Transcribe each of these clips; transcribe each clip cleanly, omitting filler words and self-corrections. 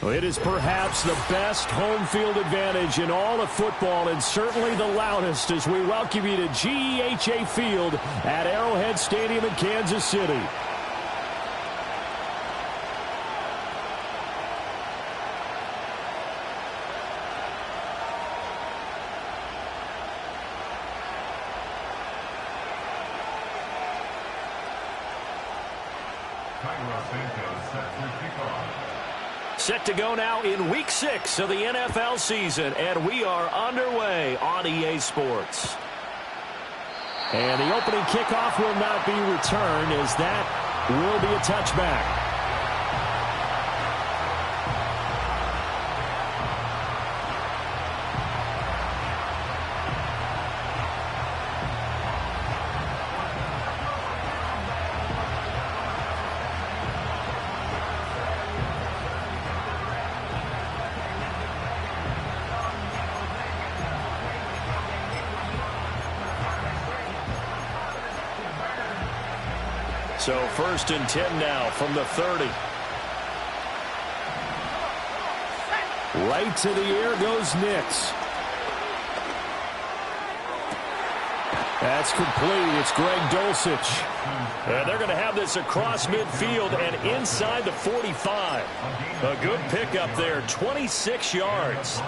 Well, it is perhaps the best home field advantage in all of football, and certainly the loudest, as we welcome you to GEHA Field at Arrowhead Stadium in Kansas City. Set to go now in Week 6 of the NFL season, and we are underway on EA Sports. And the opening kickoff will not be returned, as that will be a touchback. So 1st and 10 now from the 30. Right to the air goes Nix. That's complete. It's Greg Dulcich. And they're going to have this across midfield and inside the 45. A good pickup there, 26 yards.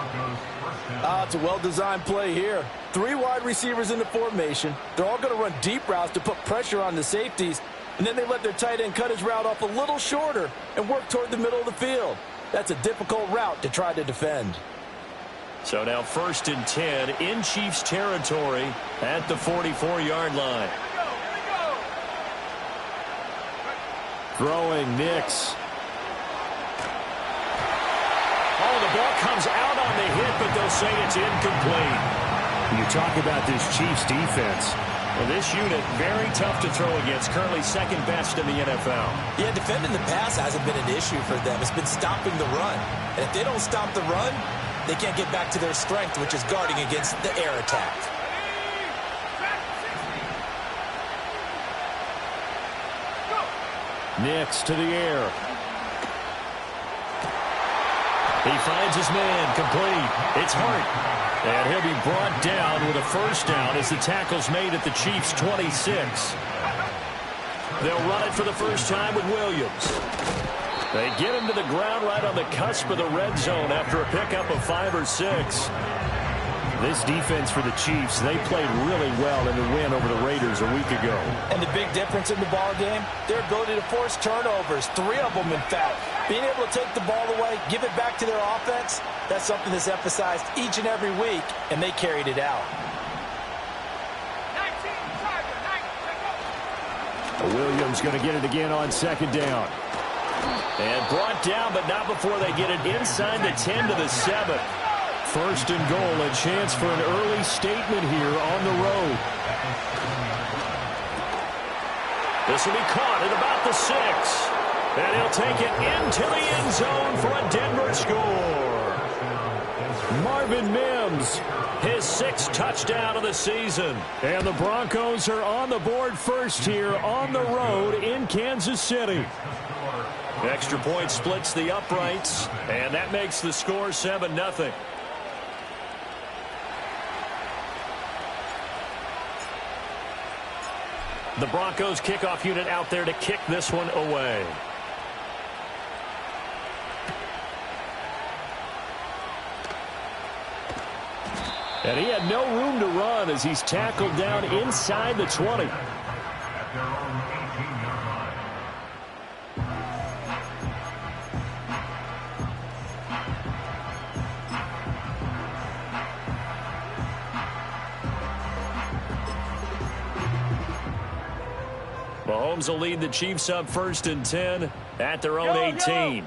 It's a well-designed play here. 3 wide receivers in the formation. They're all going to run deep routes to put pressure on the safeties. And then they let their tight end cut his route off a little shorter and work toward the middle of the field. That's a difficult route to try to defend. So now 1st and 10 in Chiefs territory at the 44-yard line. Throwing Nix. Oh, the ball comes out on the hit, but they'll say it's incomplete. You talk about this Chiefs defense. Well, this unit, very tough to throw against, currently 2nd best in the NFL. Yeah, defending the pass hasn't been an issue for them. It's been stopping the run. And if they don't stop the run, they can't get back to their strength, which is guarding against the air attack. Nix to the air. He finds his man, complete. It's Hart. And he'll be brought down with a 1st down as the tackle's made at the Chiefs' 26. They'll run it for the first time with Williams. They get him to the ground right on the cusp of the red zone after a pickup of 5 or 6. This defense for the Chiefs, they played really well in the win over the Raiders a week ago. And the big difference in the ball game, their ability to force turnovers, 3 of them in fact. Being able to take the ball away, give it back to their offense, that's something that's emphasized each and every week, and they carried it out. Williams going to get it again on 2nd down. And brought down, but not before they get it inside the 10 to the 7. 1st and goal, a chance for an early statement here on the road. This will be caught at about the 6. And he'll take it into the end zone for a Denver score. Marvin Mims, his 6th touchdown of the season. And the Broncos are on the board first here on the road in Kansas City. Extra point splits the uprights, and that makes the score 7-0. The Broncos kickoff unit out there to kick this one away. And he had no room to run as he's tackled down inside the 20. Mahomes will lead the Chiefs up 1st and 10 at their own 18.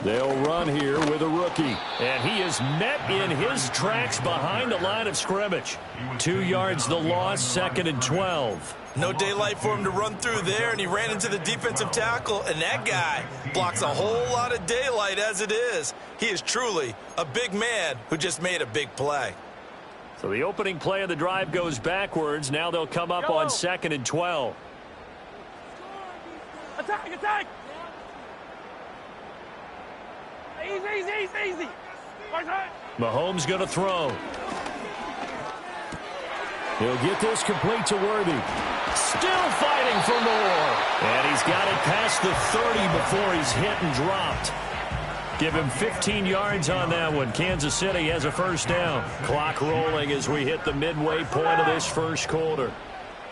They'll run here with a rookie. And he is met in his tracks behind the line of scrimmage. 2 yards the loss, 2nd and 12. No daylight for him to run through there, and he ran into the defensive tackle, and that guy blocks a whole lot of daylight as it is. He is truly a big man who just made a big play. So the opening play of the drive goes backwards. Now they'll come up on 2nd and 12. Attack, attack! Easy. Mahomes going to throw. He'll get this complete to Worthy. Still fighting for more. And he's got it past the 30 before he's hit and dropped. Give him 15 yards on that one. Kansas City has a first down. Clock rolling as we hit the midway point of this first quarter.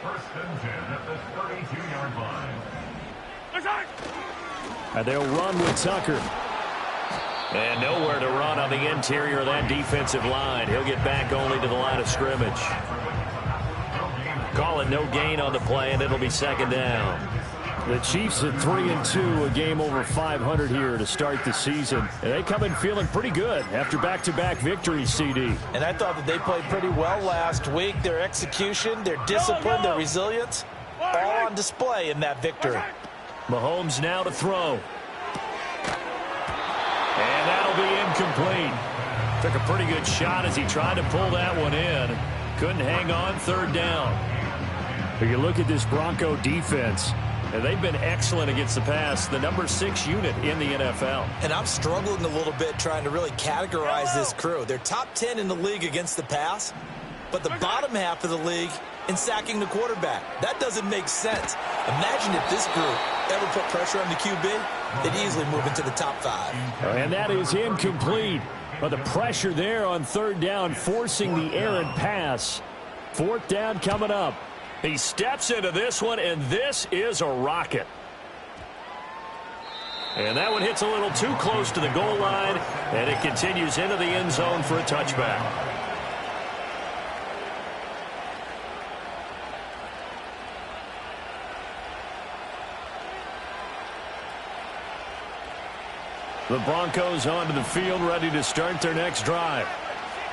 1st and 10 at the 32-yard line. And they'll run with Tucker. And nowhere to run on the interior of that defensive line. He'll get back only to the line of scrimmage. Call it no gain on the play, and it'll be 2nd down. The Chiefs at 3-2, a game over 500 here to start the season. And they come in feeling pretty good after back-to-back victories, CD. And I thought that they played pretty well last week. Their execution, their discipline, their resilience, all on display in that victory. Mahomes now to throw. And that'll be incomplete. Took a pretty good shot as he tried to pull that one in. Couldn't hang on, 3rd down. If you look at this Bronco defense, and they've been excellent against the pass, the number 6 unit in the NFL. And I'm struggling a little bit trying to really categorize this crew. They're top 10 in the league against the pass, but the bottom half of the league in sacking the quarterback. That doesn't make sense. Imagine if this group ever put pressure on the QB, they'd easily move into the top 5. And that is incomplete. But the pressure there on 3rd down, forcing the errant pass. 4th down coming up. He steps into this one, and this is a rocket. And that one hits a little too close to the goal line, and it continues into the end zone for a touchback. The Broncos onto the field, ready to start their next drive.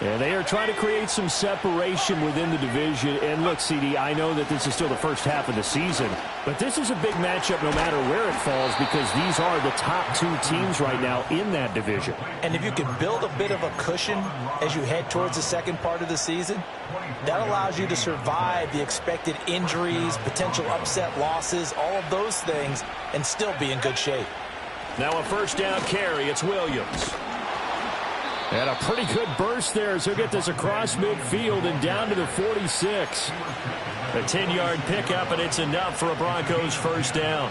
And they are trying to create some separation within the division. And look, CD, I know that this is still the first half of the season, but this is a big matchup no matter where it falls because these are the top 2 teams right now in that division. And if you can build a bit of a cushion as you head towards the second part of the season, that allows you to survive the expected injuries, potential upset losses, all of those things, and still be in good shape. Now a first down carry. It's Williams. And a pretty good burst there as he'll get this across midfield and down to the 46. A 10-yard pickup, and it's enough for a Broncos first down.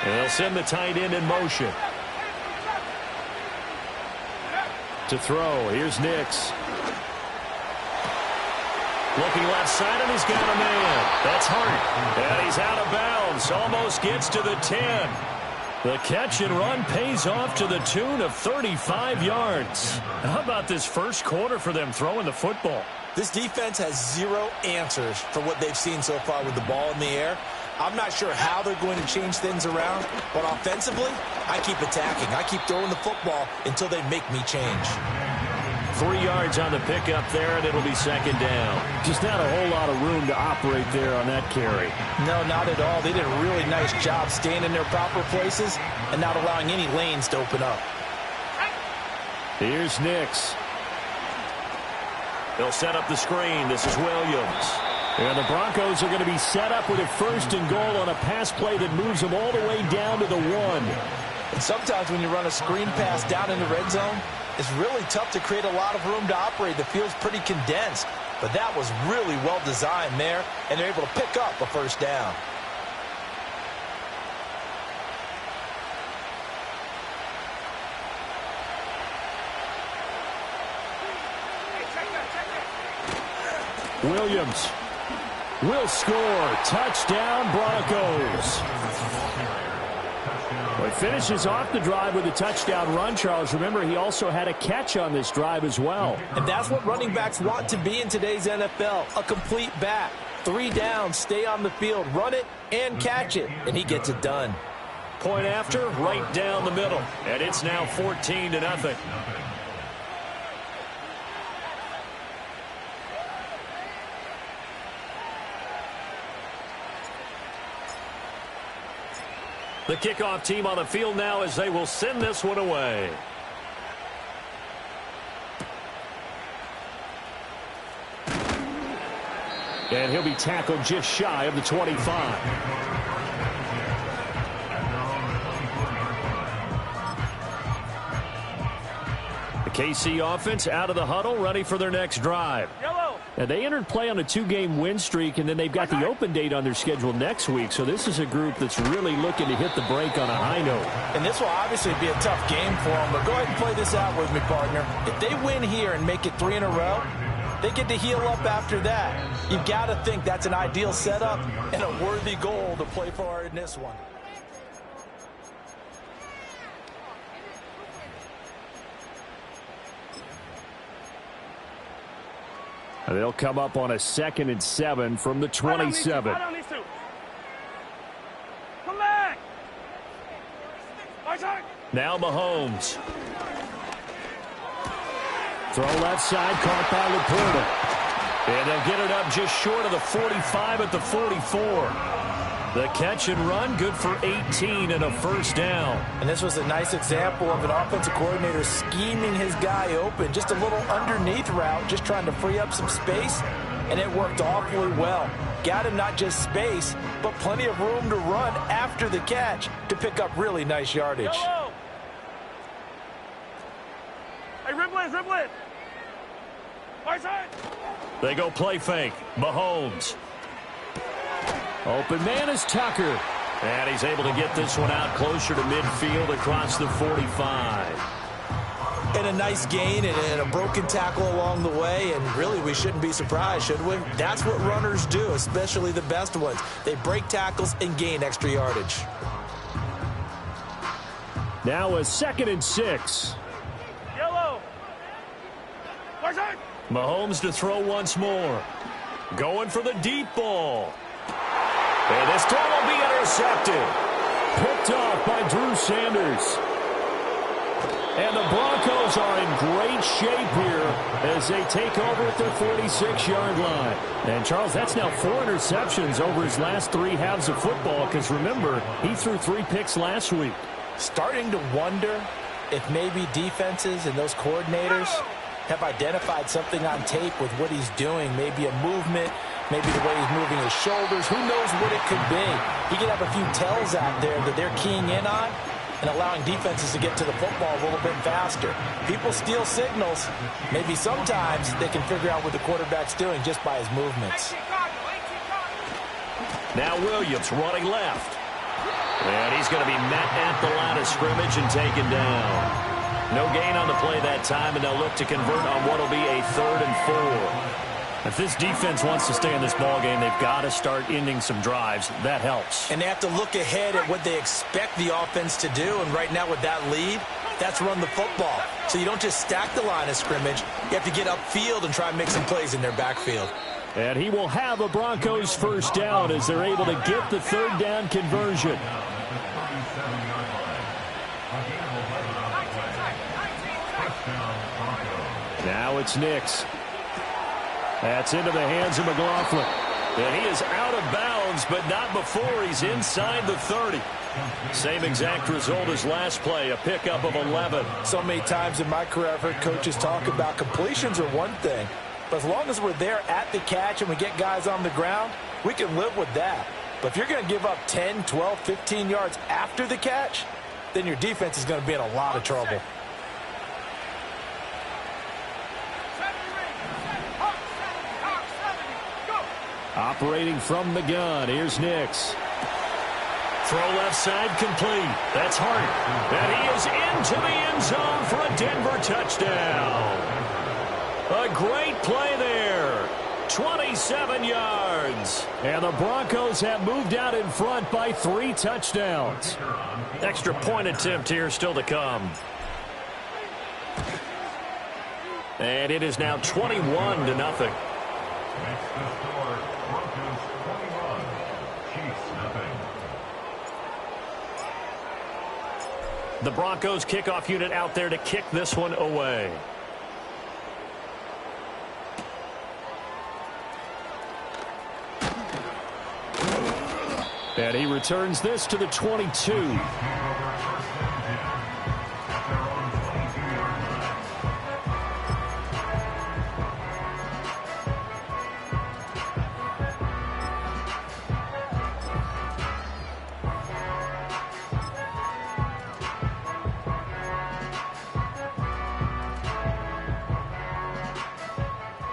And they'll send the tight end in motion. To throw, here's Nix. Looking left side, and he's got a man. That's Hart. And he's out of bounds. Almost gets to the 10. The catch and run pays off to the tune of 35 yards. How about this first quarter for them throwing the football? This defense has 0 answers for what they've seen so far with the ball in the air. I'm not sure how they're going to change things around, but offensively, I keep attacking. I keep throwing the football until they make me change. 3 yards on the pickup there, and it'll be 2nd down. Just not a whole lot of room to operate there on that carry. No, not at all. They did a really nice job staying in their proper places and not allowing any lanes to open up. Here's Nix. They'll set up the screen. This is Williams. And the Broncos are going to be set up with a 1st and goal on a pass play that moves them all the way down to the 1. And sometimes when you run a screen pass down in the red zone, it's really tough to create a lot of room to operate. The field's pretty condensed, but that was really well designed there, and they're able to pick up a first down. Williams will score. Touchdown, Broncos. Well, he finishes off the drive with a touchdown run, Charles. Remember, he also had a catch on this drive as well. And that's what running backs want to be in today's NFL, a complete back. 3 down, stay on the field, run it, and catch it, and he gets it done. Point after, right down the middle. And it's now 14-0. The kickoff team on the field now as they will send this one away. And he'll be tackled just shy of the 25. KC offense out of the huddle, ready for their next drive. And they entered play on a 2-game win streak, and then they've got the open date on their schedule next week. So this is a group that's really looking to hit the break on a high note. And this will obviously be a tough game for them, but go ahead and play this out with me, partner. If they win here and make it 3 in a row, they get to heal up after that. You've got to think that's an ideal setup and a worthy goal to play for in this one. They'll come up on a 2nd and 7 from the 27. Come back. Now Mahomes. Throw left side, caught by Laporta. And they'll get it up just short of the 45 at the 44. The catch and run, good for 18 and a first down. And this was a nice example of an offensive coordinator scheming his guy open. Just a little underneath route, just trying to free up some space, and it worked awfully well. Got him not just space, but plenty of room to run after the catch to pick up really nice yardage. Yellow. Hey, riblet. Right side. They go play fake. Mahomes. Open man is Tucker. And he's able to get this one out closer to midfield across the 45. And a nice gain and a broken tackle along the way. And really, we shouldn't be surprised, should we? That's what runners do, especially the best ones. They break tackles and gain extra yardage. Now a 2nd and 6. Yellow. Right side. Mahomes to throw once more. Going for the deep ball. And this throw will be intercepted. Picked off by Drew Sanders. And the Broncos are in great shape here as they take over at their 46-yard line. And, Charles, that's now 4 interceptions over his last 3 halves of football because, remember, he threw 3 picks last week. Starting to wonder if maybe defenses and those coordinators have identified something on tape with what he's doing, maybe a movement, maybe the way he's moving his shoulders. Who knows what it could be? He could have a few tells out there that they're keying in on and allowing defenses to get to the football a little bit faster. People steal signals. Maybe sometimes they can figure out what the quarterback's doing just by his movements. Now Williams running left. And he's going to be met at the line of scrimmage and taken down. No gain on the play that time, and they'll look to convert on what will be a 3rd and 4. If this defense wants to stay in this ballgame, they've got to start ending some drives. That helps. And they have to look ahead at what they expect the offense to do. And right now with that lead, that's run the football. So you don't just stack the line of scrimmage. You have to get upfield and try and make some plays in their backfield. And he will have a Broncos first down as they're able to get the 3rd down conversion. Now it's Nix. That's into the hands of McLaughlin. And he is out of bounds, but not before he's inside the 30. Same exact result as last play, a pickup of 11. So many times in my career I've heard coaches talk about completions are one thing. But as long as we're there at the catch and we get guys on the ground, we can live with that. But if you're going to give up 10, 12, 15 yards after the catch, then your defense is going to be in a lot of trouble. Operating from the gun, here's Nix. Throw left side complete. That's Hart. And he is into the end zone for a Denver touchdown. A great play there. 27 yards. And the Broncos have moved out in front by 3 touchdowns. Extra point attempt here still to come. And it is now 21-0. The Broncos kickoff unit out there to kick this one away. And he returns this to the 22.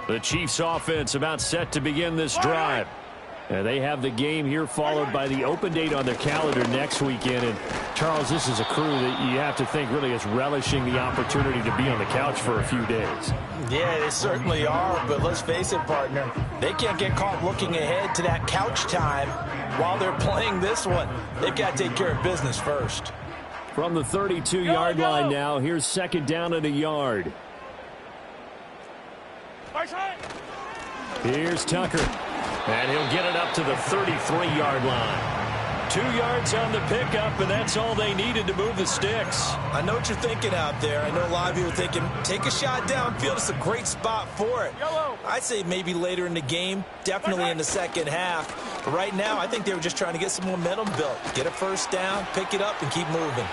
The Chiefs offense about set to begin this drive. And they have the game here followed by the open date on their calendar next weekend. And Charles, this is a crew that you have to think really is relishing the opportunity to be on the couch for a few days. Yeah, they certainly are. But let's face it, partner, they can't get caught looking ahead to that couch time while they're playing this one. They've got to take care of business first. From the 32-yard line now, here's second down and a yard. Here's Tucker. And he'll get it up to the 33-yard line. 2 yards on the pickup, and that's all they needed to move the sticks. I know what you're thinking out there. I know a lot of you are thinking, take a shot downfield. It's a great spot for it. I'd say maybe later in the game, definitely in the second half. But right now, I think they were just trying to get some momentum built. Get a first down, pick it up, and keep moving.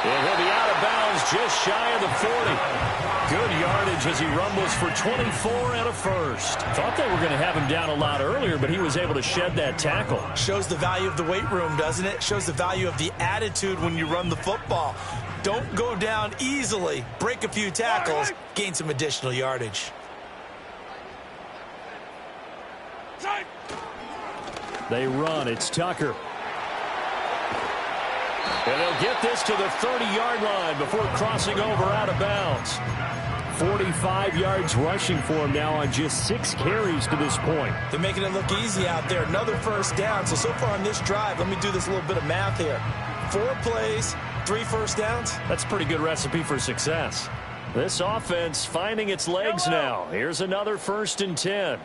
And he'll be out of bounds just shy of the 40. Good yardage as he rumbles for 24 and a first. Thought they were going to have him down a lot earlier, but he was able to shed that tackle. Shows the value of the weight room, doesn't it? Shows the value of the attitude when you run the football. Don't go down easily. Break a few tackles. Gain some additional yardage. They run. It's Tucker. And they'll get this to the 30-yard line before crossing over out of bounds. 45 yards rushing for him now on just 6 carries to this point. They're making it look easy out there. Another first down. So far on this drive, let me do this little bit of math here. 4 plays, 3 first downs. That's a pretty good recipe for success. This offense finding its legs now. Here's another 1st and 10.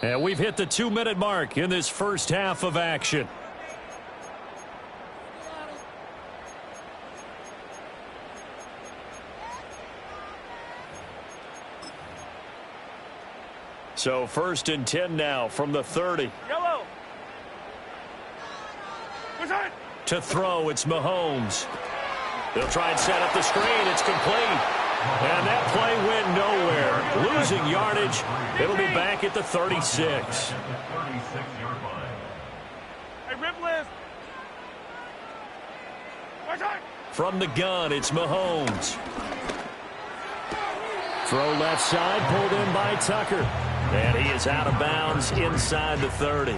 And we've hit the 2-minute mark in this first half of action. So 1st and 10 now from the 30. Yellow. To throw, it's Mahomes. They'll try and set up the screen. It's complete. And that play went nowhere. Losing yardage. It'll be back at the 36. Hey, Ripley. From the gun, it's Mahomes. Throw left side, pulled in by Tucker. And he is out of bounds inside the 30.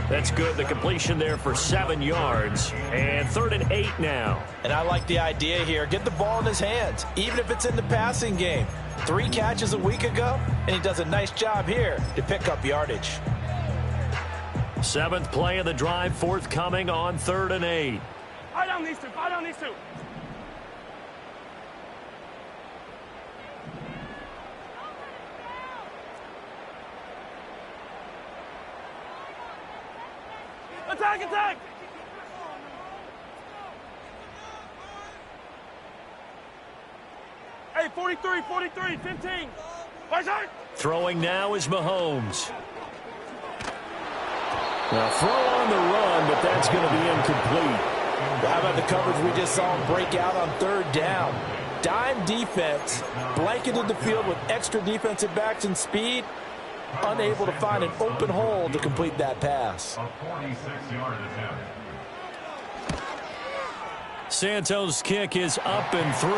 That's good. The completion there for 7 yards. And 3rd and 8 now. And I like the idea here. Get the ball in his hands, even if it's in the passing game. 3 catches a week ago, and he does a nice job here to pick up yardage. 7th play of the drive, forthcoming on 3rd and 8. Fire down these two. Fire down these two. Attack, attack! Hey, 43, 43, 15. Throwing now is Mahomes. Now throw on the run, but that's going to be incomplete. How about the coverage we just saw him break out on 3rd down? Dime defense, blanketed the field with extra defensive backs and speed. Unable to find an open hole to complete that pass. A 46-yard attempt. Santos' kick is up and through,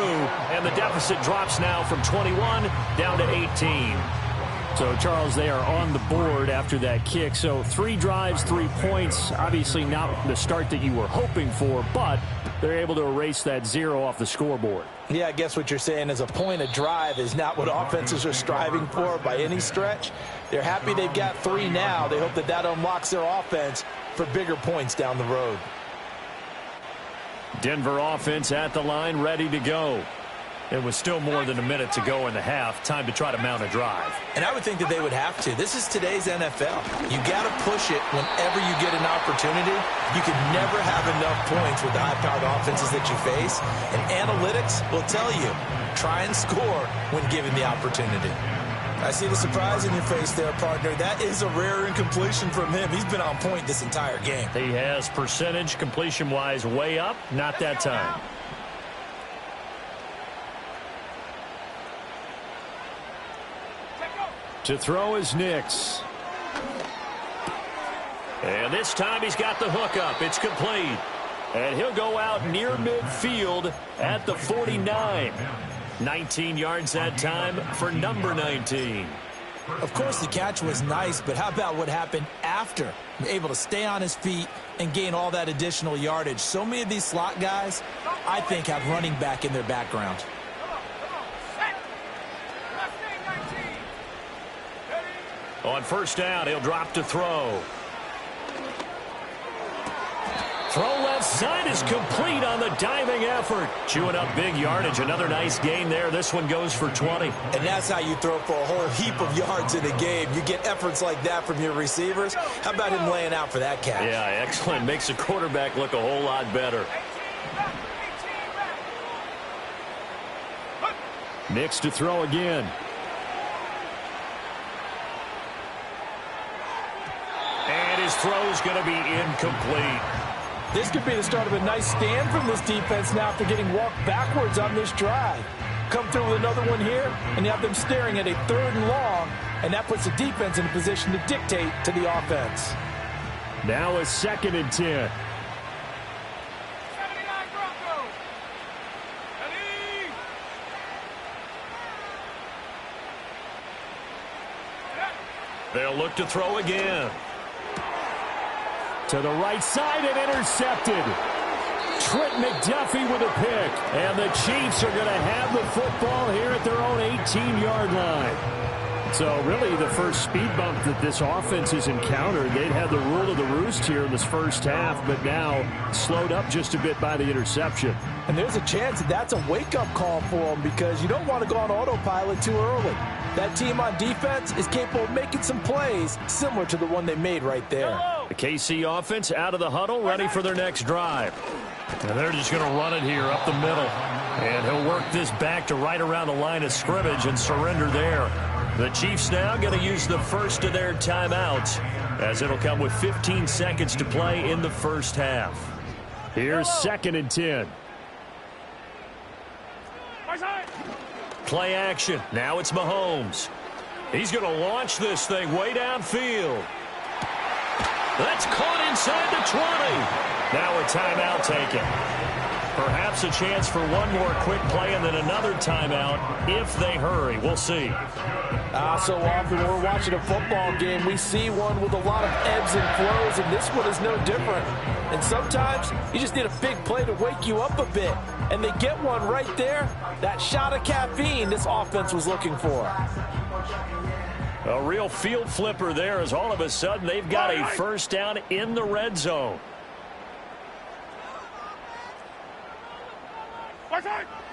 and the deficit drops now from 21 down to 18. So, Charles, they are on the board after that kick. So 3 drives, 3 points. Obviously not the start that you were hoping for, but they're able to erase that 0 off the scoreboard. Yeah, I guess what you're saying is a point of drive is not what offenses are striving for by any stretch. They're happy they've got 3 now. They hope that that unlocks their offense for bigger points down the road. Denver offense at the line, ready to go. It was still more than a minute to go in the half. Time to try to mount a drive. And I would think that they would have to. This is today's NFL. You got to push it whenever you get an opportunity. You can never have enough points with the high-powered offenses that you face. And analytics will tell you, try and score when given the opportunity. I see the surprise in your face there, partner. That is a rare incompletion from him. He's been on point this entire game. He has percentage completion-wise way up. Not that time. To throw is Nix. And this time he's got the hook up. It's complete. And he'll go out near midfield at the 49. 19 yards that time for number 19. Of course, the catch was nice, but how about what happened after? Able to stay on his feet and gain all that additional yardage. So many of these slot guys, I think, have running back in their background. On first down, he'll drop to throw. Throw left side is complete on the diving effort. Chewing up big yardage. Another nice gain there. This one goes for 20. And that's how you throw for a whole heap of yards in a game. You get efforts like that from your receivers. How about him laying out for that catch? Yeah, excellent. Makes the quarterback look a whole lot better. Nix to throw again. And his throw's going to be incomplete. This could be the start of a nice stand from this defense now after getting walked backwards on this drive. Come through with another one here, and you have them staring at a 3rd and long, and that puts the defense in a position to dictate to the offense. Now a 2nd and 10. They'll look to throw again. To the right side and intercepted. Trent McDuffie with a pick. And the Chiefs are going to have the football here at their own 18-yard line. So really the first speed bump that this offense has encountered, they'd had the rule of the roost here in this first half, but now slowed up just a bit by the interception. And there's a chance that that's a wake-up call for them because you don't want to go on autopilot too early. That team on defense is capable of making some plays similar to the one they made right there. The KC offense out of the huddle, ready for their next drive. And they're just going to run it here up the middle. And he'll work this back to right around the line of scrimmage and surrender there. The Chiefs now going to use the first of their timeouts as it'll come with 15 seconds to play in the first half. Here's 2nd and 10. Play action. Now it's Mahomes. He's going to launch this thing way downfield. That's caught inside the 20. Now a timeout taken. Perhaps a chance for one more quick play and then another timeout if they hurry. We'll see. So often when we're watching a football game, we see one with a lot of ebbs and flows, and this one is no different. And sometimes you just need a big play to wake you up a bit. And they get one right there. That shot of caffeine this offense was looking for. A real field flipper there as all of a sudden they've got a first down in the red zone.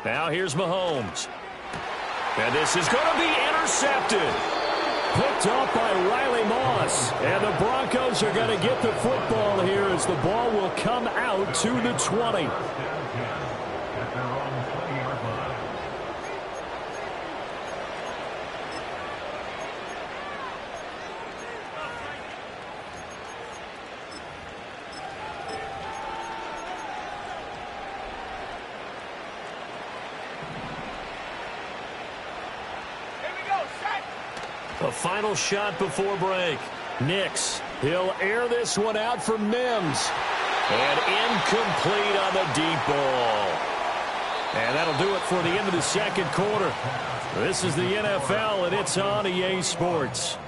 Now here's Mahomes. And this is going to be intercepted. Picked up by Riley Moss. And the Broncos are going to get the football here as the ball will come out to the 20. A final shot before break. Nix. He'll air this one out for Mims. And incomplete on the deep ball. And that'll do it for the end of the second quarter. This is the NFL, and it's on EA Sports.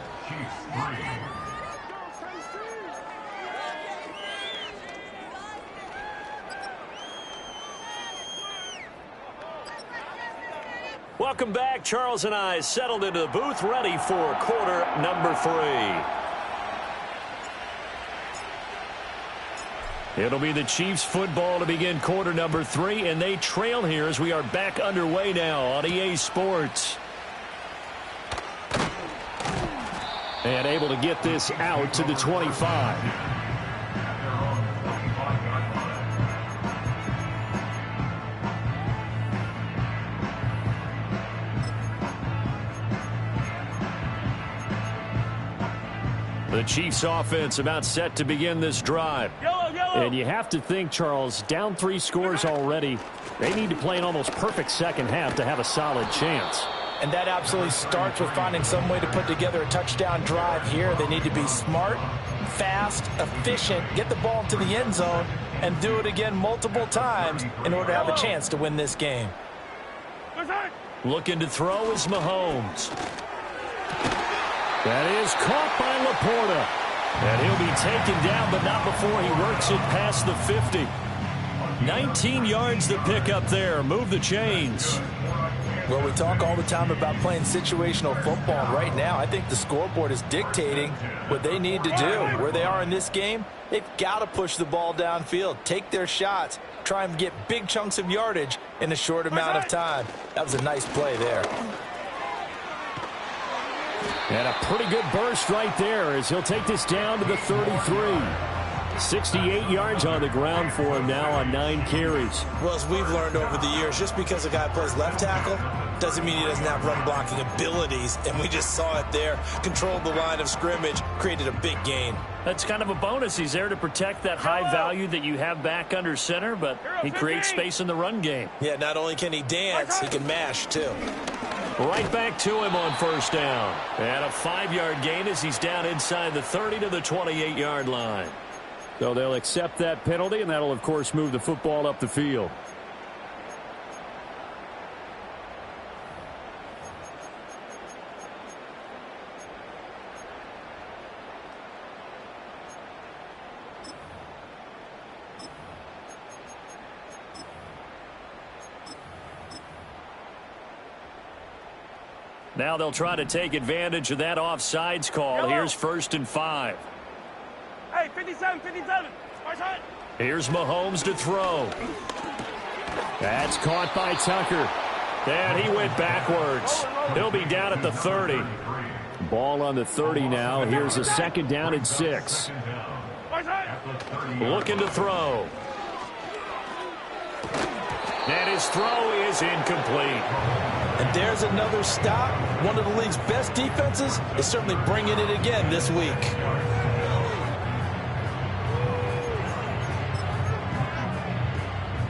Welcome back. Charles and I settled into the booth, ready for quarter number 3. It'll be the Chiefs football to begin quarter number 3, and they trail here as we are back underway now on EA Sports. And able to get this out to the 25. The Chiefs offense about set to begin this drive. And you have to think, Charles, down 3 scores already. They need to play an almost perfect second half to have a solid chance. And that absolutely starts with finding some way to put together a touchdown drive here. They need to be smart, fast, efficient, get the ball into the end zone, and do it again multiple times in order to have a chance to win this game. Looking to throw is Mahomes. That is caught by Laporta. And he'll be taken down, but not before he works it past the 50. 19 yards to pick up there. Move the chains. Well, we talk all the time about playing situational football. Right now, I think the scoreboard is dictating what they need to do. Where they are in this game, they've got to push the ball downfield, take their shots, try and get big chunks of yardage in a short amount of time. That was a nice play there. And a pretty good burst right there as he'll take this down to the 33. 68 yards on the ground for him now on 9 carries. Well, as we've learned over the years, just because a guy plays left tackle doesn't mean he doesn't have run blocking abilities. And we just saw it there. Controlled the line of scrimmage, created a big gain. That's kind of a bonus. He's there to protect that high value that you have back under center, but he creates space in the run game. Yeah, not only can he dance, he can mash too. Right back to him on first down. And a 5-yard gain as he's down inside the 30 to the 28-yard line. So they'll accept that penalty, and that'll, of course, move the football up the field. Now they'll try to take advantage of that offsides call. Here's 1st and 5. Hey, 57, 57. Here's Mahomes to throw. That's caught by Tucker. And he went backwards. He'll be down at the 30. Ball on the 30 now. Here's a 2nd down and 6. Looking to throw. And his throw is incomplete. And there's another stop. One of the league's best defenses is certainly bringing it again this week.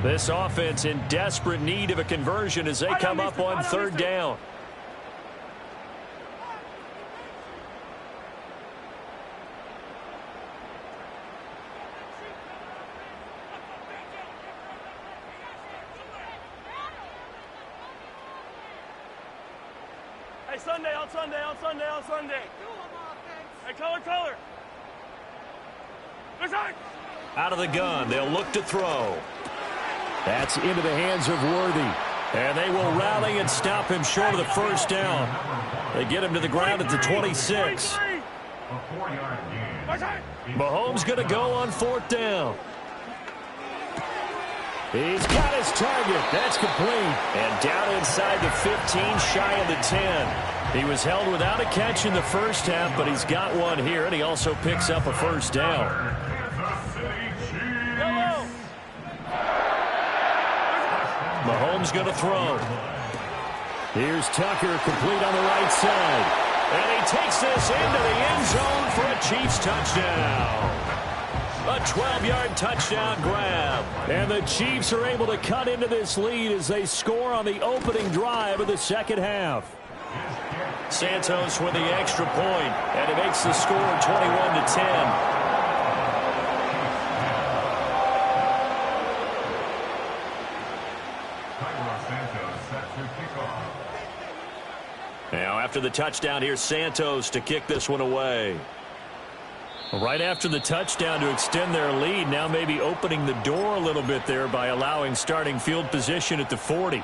This offense in desperate need of a conversion as they come up on 3rd down. Hey, Sunday, on Sunday, on Sunday, on Sunday. Hey, color. Out of the gun, they'll look to throw. That's into the hands of Worthy. And they will rally and stop him short of the 1st down. They get him to the ground at the 26. Mahomes going to go on 4th down. He's got his target. That's complete. And down inside the 15, shy of the 10. He was held without a catch in the first half, but he's got one here, and he also picks up a 1st down. Mahomes going to throw. Here's Tucker, complete on the right side. And he takes this into the end zone for a Chiefs touchdown. A 12-yard touchdown grab. And the Chiefs are able to cut into this lead as they score on the opening drive of the second half. Santos with the extra point, and it makes the score 21-10. Now after the touchdown, here's Santos to kick this one away. Right after the touchdown to extend their lead, now maybe opening the door a little bit there by allowing starting field position at the 40.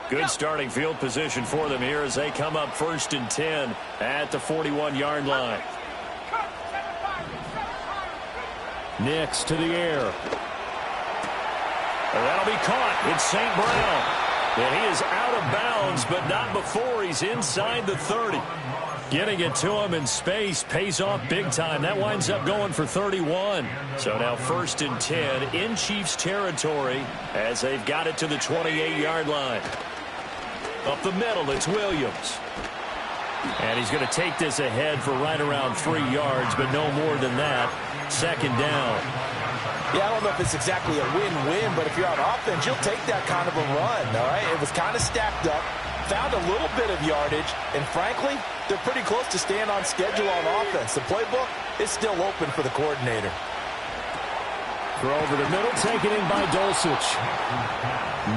Good starting field position for them here as they come up 1st and 10 at the 41-yard line. Nix to the air. That'll be caught. It's St. Brown. And he is out of bounds, but not before he's inside the 30. Getting it to him in space pays off big time. That winds up going for 31. So now 1st and 10 in Chiefs territory as they've got it to the 28-yard line. Up the middle, it's Williams. And he's going to take this ahead for right around 3 yards, but no more than that. 2nd down. Yeah, I don't know if it's exactly a win-win, but if you're on offense, you'll take that kind of a run, all right? It was kind of stacked up, found a little bit of yardage, and frankly, they're pretty close to staying on schedule on offense. The playbook is still open for the coordinator. Throw over the middle, taken in by Dulcich.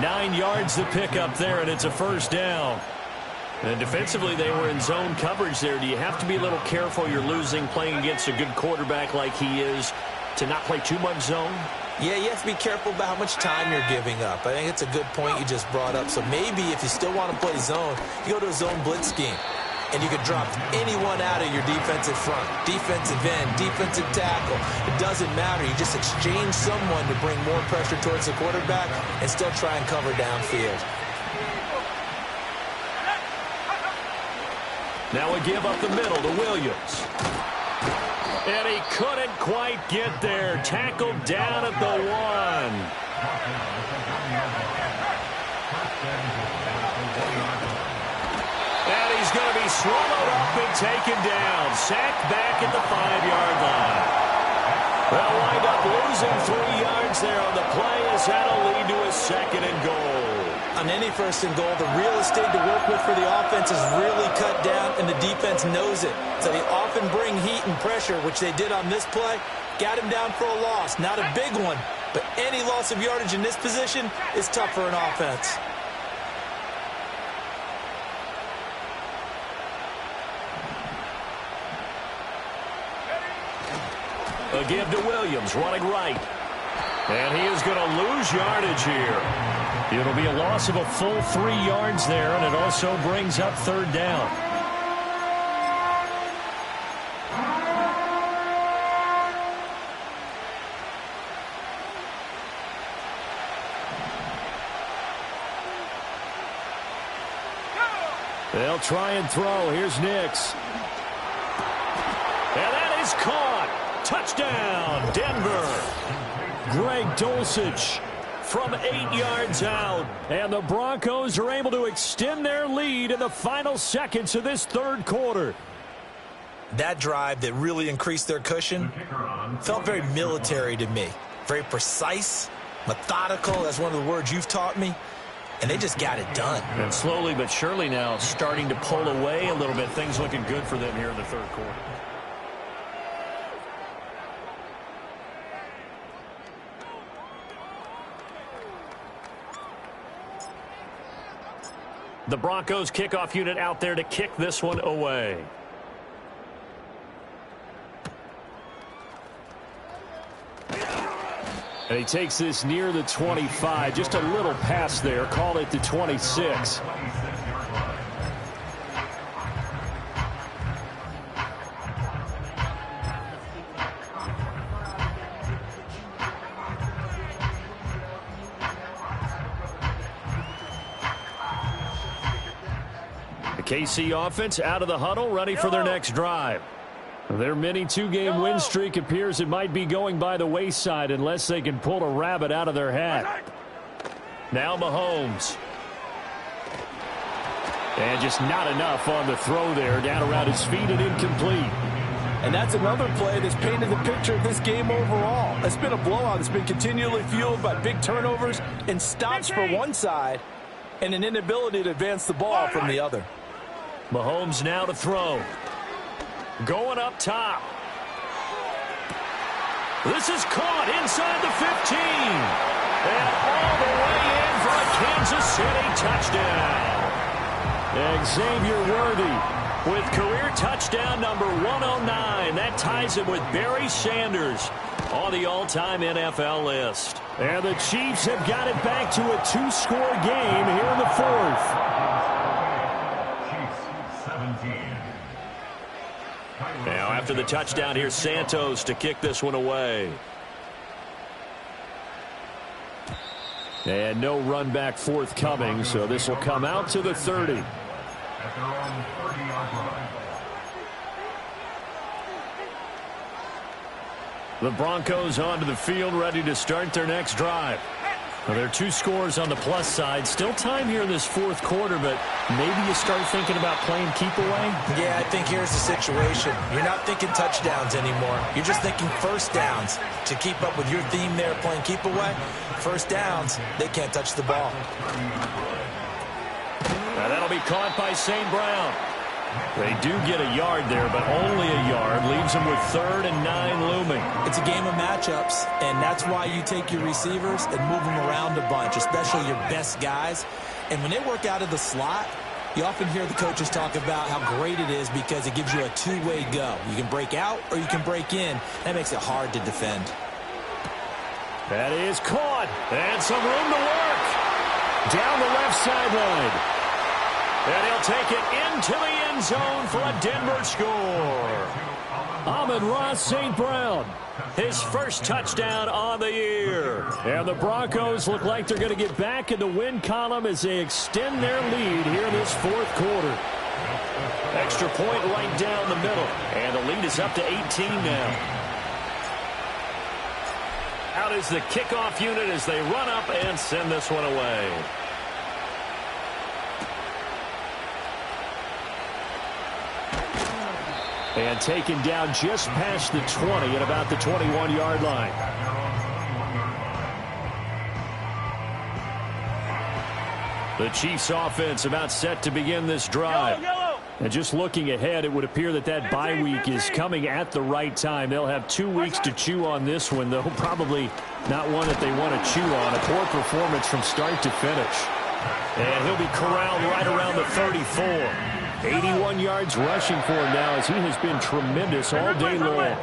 9 yards to pick up there, and it's a 1st down. And defensively, they were in zone coverage there. Do you have to be a little careful? You're losing playing against a good quarterback like he is to not play too much zone? Yeah, you have to be careful about how much time you're giving up. I think it's a good point you just brought up. So maybe if you still want to play zone, you go to a zone blitz scheme. And you can drop anyone out of your defensive front. Defensive end, defensive tackle. It doesn't matter. You just exchange someone to bring more pressure towards the quarterback and still try and cover downfield. Now a give up the middle to Williams. And he couldn't quite get there. Tackled down at the 1. And he's going to be swallowed up and taken down. Sacked back at the 5-yard line. They'll wind up losing 3 yards there on the play as that'll lead to a 2nd and goal. On any 1st and goal, the real estate to work with for the offense is really cut down, and the defense knows it. So they often bring heat and pressure, which they did on this play. Got him down for a loss. Not a big one, but any loss of yardage in this position is tough for an offense. A give to Williams, running right. And he is going to lose yardage here. It'll be a loss of a full 3 yards there, and it also brings up 3rd down. They'll try and throw. Here's Nix. And that is caught. Touchdown, Denver. Greg Dulcich from 8 yards out. And the Broncos are able to extend their lead in the final seconds of this 3rd quarter. That drive that really increased their cushion felt very military to me. Very precise, methodical. That's one of the words you've taught me. And they just got it done. And slowly but surely now starting to pull away a little bit. Things looking good for them here in the 3rd quarter. The Broncos kickoff unit out there to kick this one away. And he takes this near the 25. Just a little pass there. Call it the 26. The KC offense out of the huddle, ready for their next drive. Their mini 2-game win streak appears it might be going by the wayside unless they can pull a rabbit out of their hat. Now Mahomes. And just not enough on the throw there. Down around his feet and incomplete. And that's another play that's painted the picture of this game overall. It's been a blowout. It's been continually fueled by big turnovers and stops for one side and an inability to advance the ball from the other. Mahomes now to throw. Going up top. This is caught inside the 15. And all the way in for a Kansas City touchdown. Xavier Worthy with career touchdown number 109. That ties him with Barry Sanders on the all-time NFL list. And the Chiefs have got it back to a 2-score game here in the 4th. Now after the touchdown, here's Santos to kick this one away. And no run back forthcoming, so this will come out to the 30. At their own 30-yard line. The Broncos onto the field, ready to start their next drive. Well, there are 2 scores on the plus side. Still time here in this fourth quarter, but maybe you start thinking about playing keep away? Yeah, I think here's the situation. You're not thinking touchdowns anymore. You're just thinking first downs. To keep up with your theme there, playing keep away, first downs, they can't touch the ball. Now that'll be caught by St. Brown. They do get a yard there, but only a yard. Leaves them with 3rd and 9 looming. It's a game of matchups, and that's why you take your receivers and move them around a bunch, especially your best guys. And when they work out of the slot, you often hear the coaches talk about how great it is because it gives you a two-way go. You can break out or you can break in. That makes it hard to defend. That is caught. And some room to work. Down the left sideline. And he'll take it into the end zone for a Denver score. Amon-Ra St. Brown, his first touchdown on the year. And the Broncos look like they're going to get back in the win column as they extend their lead here in this fourth quarter. Extra point right down the middle. And the lead is up to 18 now. Out is the kickoff unit as they run up and send this one away. And taken down just past the 20 at about the 21-yard line. The Chiefs offense about set to begin this drive. And just looking ahead, it would appear that that bye week is coming at the right time. They'll have 2 weeks to chew on this one, though probably not one that they want to chew on. A poor performance from start to finish. And he'll be corralled right around the 34. 81 yards rushing for him now as he has been tremendous all day long.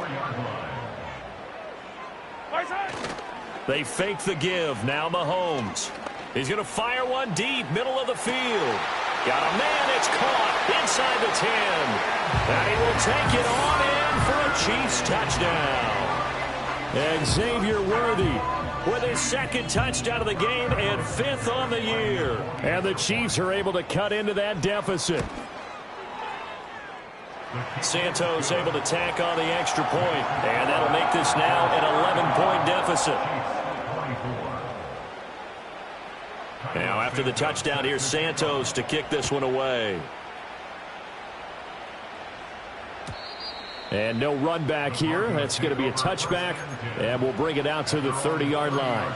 They fake the give. Now Mahomes. He's going to fire one deep, middle of the field. Got a man, it's caught inside the 10. And he will take it on in for a Chiefs touchdown. Xavier Worthy with his 2nd touchdown of the game and 5th on the year. And the Chiefs are able to cut into that deficit. Santos able to tack on the extra point, and that'll make this now an 11-point deficit. Now after the touchdown, here's Santos to kick this one away. And no run back here. That's going to be a touchback, and we'll bring it out to the 30-yard line.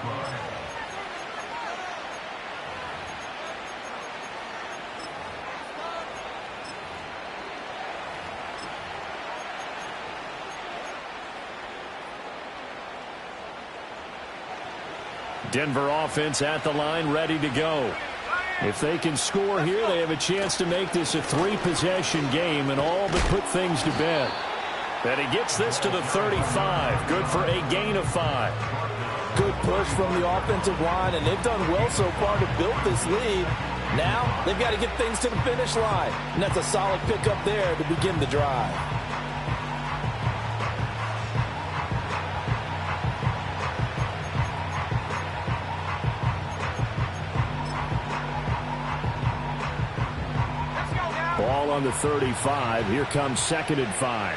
Denver offense at the line, ready to go. If they can score here, they have a chance to make this a 3-possession game and all but put things to bed. And he gets this to the 35. Good for a gain of 5. Good push from the offensive line, and they've done well so far to build this lead. Now they've got to get things to the finish line, and that's a solid pickup there to begin the drive. Ball on the 35. Here comes 2nd and 5.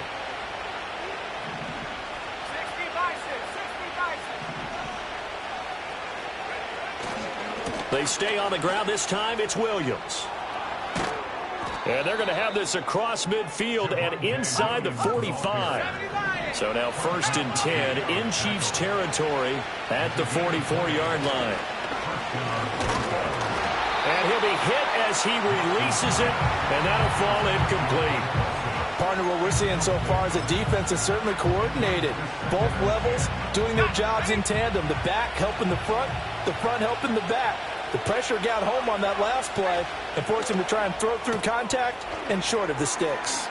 They stay on the ground this time. It's Williams. And they're going to have this across midfield and inside the 45. So now 1st and 10 in Chiefs territory at the 44-yard line. And he'll be hit as he releases it, and that'll fall incomplete. Partner, what we're seeing so far is the defense is certainly coordinated. Both levels doing their jobs in tandem. The back helping the front helping the back. The pressure got home on that last play and forced him to try and throw through contact and short of the sticks.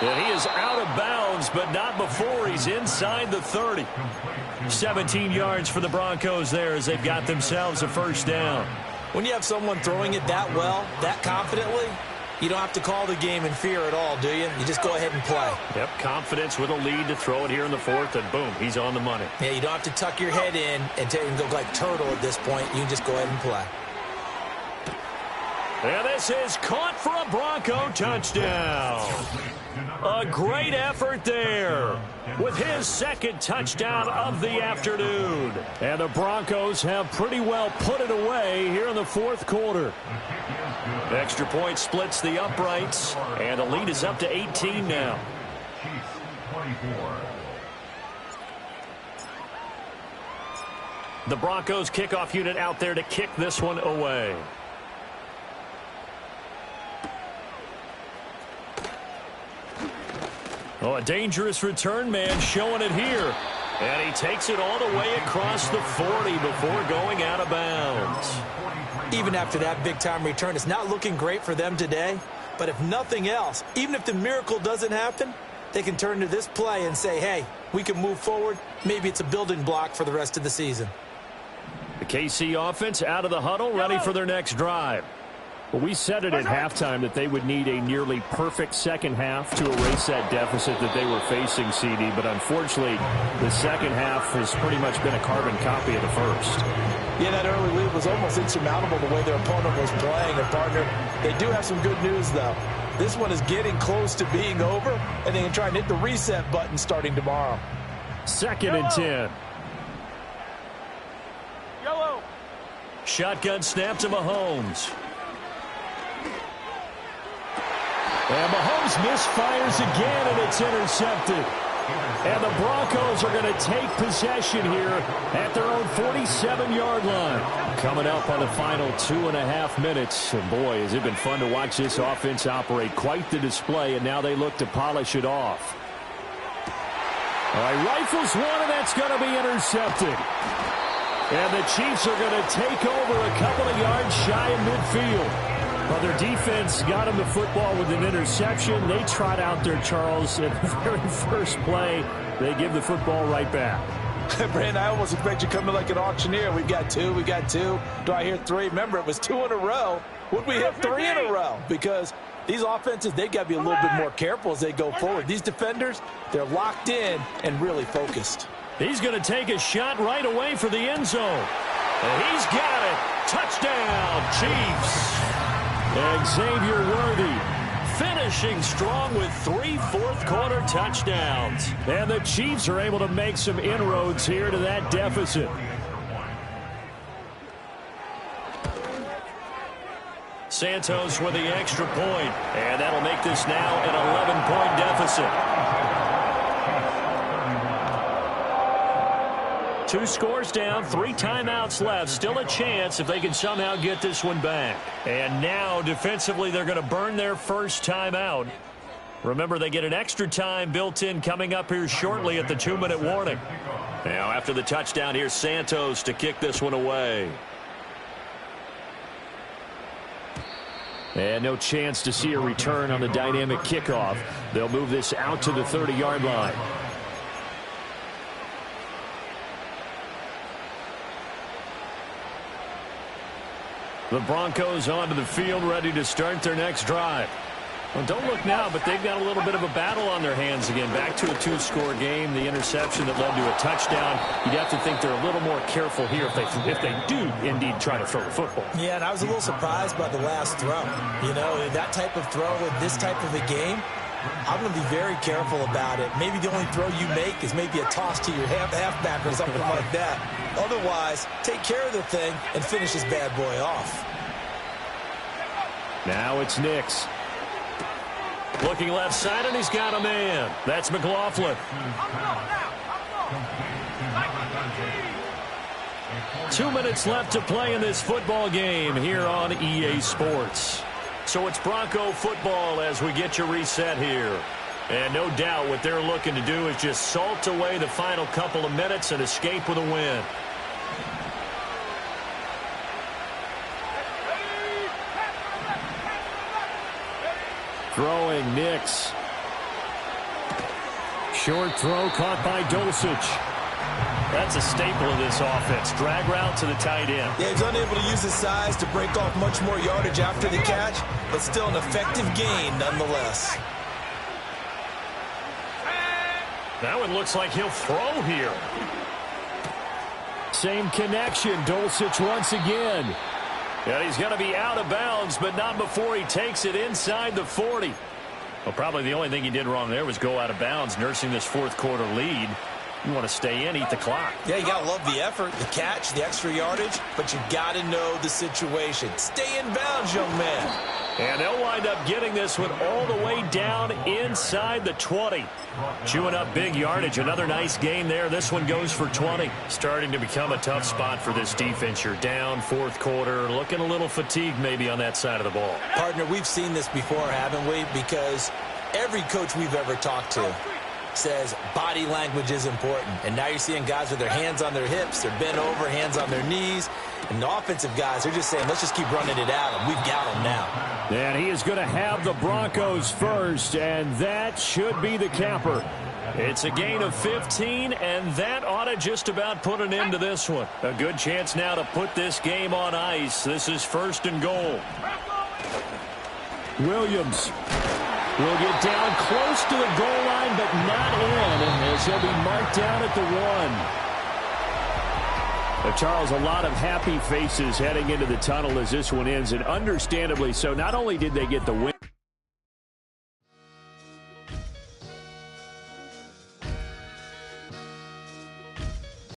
And he is out of bounds, but not before he's inside the 30. 17 yards for the Broncos there as they've got themselves a 1st down. When you have someone throwing it that well, that confidently, You don't have to call the game in fear at all, do you? You just go ahead and play. Yep, confidence with a lead to throw it here in the fourth, and boom, he's on the money. Yeah, you don't have to tuck your head in and go like turtle at this point. You can just go ahead and play. And this is caught for a Bronco touchdown. A great effort there with his second touchdown of the afternoon. And the Broncos have pretty well put it away here in the fourth quarter. Extra point splits the uprights, and the lead is up to 18 now. The Broncos kickoff unit out there to kick this one away. Oh, a dangerous return man showing it here. And he takes it all the way across the 40 before going out of bounds. Even after that big-time return, it's not looking great for them today. But if nothing else, even if the miracle doesn't happen, they can turn to this play and say, hey, we can move forward. Maybe it's a building block for the rest of the season. The KC offense out of the huddle, ready for their next drive. Well, we said it at halftime that they would need a nearly perfect second half to erase that deficit that they were facing, CD. But unfortunately, the second half has pretty much been a carbon copy of the first. Yeah, that early lead was almost insurmountable the way their opponent was playing. And, partner, they do have some good news, though. This one is getting close to being over, and they can try and hit the reset button starting tomorrow. Second and 10. Yellow. Shotgun snap to Mahomes. And Mahomes misfires again, and it's intercepted. And the Broncos are going to take possession here at their own 47-yard line. Coming up on the final 2.5 minutes. And boy, has it been fun to watch this offense operate. Quite the display, and now they look to polish it off. All right, rifles one, and that's going to be intercepted. And the Chiefs are going to take over a couple of yards shy of midfield. Well, their defense got them the football with an interception. They trot out there, Charles, in the very first play. They give the football right back. Brandon, I almost expect you coming like an auctioneer. We got two. Do I hear three? Remember, it was 2 in a row. Would we hit 3 in a row? Because these offenses, they got to be a little bit more careful as they go forward. These defenders, they're locked in and really focused. He's going to take a shot right away for the end zone. And he's got it. Touchdown, Chiefs. And Xavier Worthy finishing strong with 3 fourth-quarter touchdowns. And the Chiefs are able to make some inroads here to that deficit. Santos with the extra point. And that'll make this now an 11-point deficit. 2 scores down, 3 timeouts left. Still a chance if they can somehow get this one back. And now, defensively, they're going to burn their first timeout. Remember, they get an extra time built in coming up here shortly at the 2-minute warning. Now, after the touchdown, here's Santos to kick this one away. And no chance to see a return on the dynamic kickoff. They'll move this out to the 30-yard line. The Broncos onto the field, ready to start their next drive. Well, don't look now, but they've got a little bit of a battle on their hands again. Back to a 2-score game, the interception that led to a touchdown. You'd have to think they're a little more careful here if they do indeed try to throw the football. Yeah, and I was a little surprised by the last throw. You know, that type of throw in this type of a game, I'm going to be very careful about it. Maybe the only throw you make is maybe a toss to your halfback or something like that. Otherwise, take care of the thing and finish this bad boy off. Now it's Nix. Looking left side, and he's got a man. That's McLaughlin. 2 minutes left to play in this football game here on EA Sports. So it's Bronco football as we get your reset here. And no doubt what they're looking to do is just salt away the final couple of minutes and escape with a win. Throwing Nix. Short throw caught by Dulcich. That's a staple of this offense. Drag route to the tight end. Yeah, he's unable to use his size to break off much more yardage after the catch, but still an effective gain nonetheless. That one looks like he'll throw here. Same connection. Dulcich once again. And he's going to be out of bounds, but not before he takes it inside the 40. Well, probably the only thing he did wrong there was go out of bounds, nursing this fourth quarter lead. You want to stay in, eat the clock. Yeah, you got to love the effort, the catch, the extra yardage, but you got to know the situation. Stay in bounds, young man. And they'll wind up getting this one all the way down inside the 20. Chewing up big yardage. Another nice gain there. This one goes for 20. Starting to become a tough spot for this defense. You're down fourth quarter. Looking a little fatigued maybe on that side of the ball. Partner, we've seen this before, haven't we? Because every coach we've ever talked to says body language is important. And now you're seeing guys with their hands on their hips, they're bent over, hands on their knees. And the offensive guys, they're just saying, let's just keep running it at them. We've got them now. And he is going to have the Broncos first, and that should be the capper. It's a gain of 15, and that ought to just about put an end to this one. A good chance now to put this game on ice. This is 1st and goal. Williams will get down close to the goal line, but not in, as he'll be marked down at the 1. Charles, a lot of happy faces heading into the tunnel as this one ends, and understandably so. Not only did they get the win,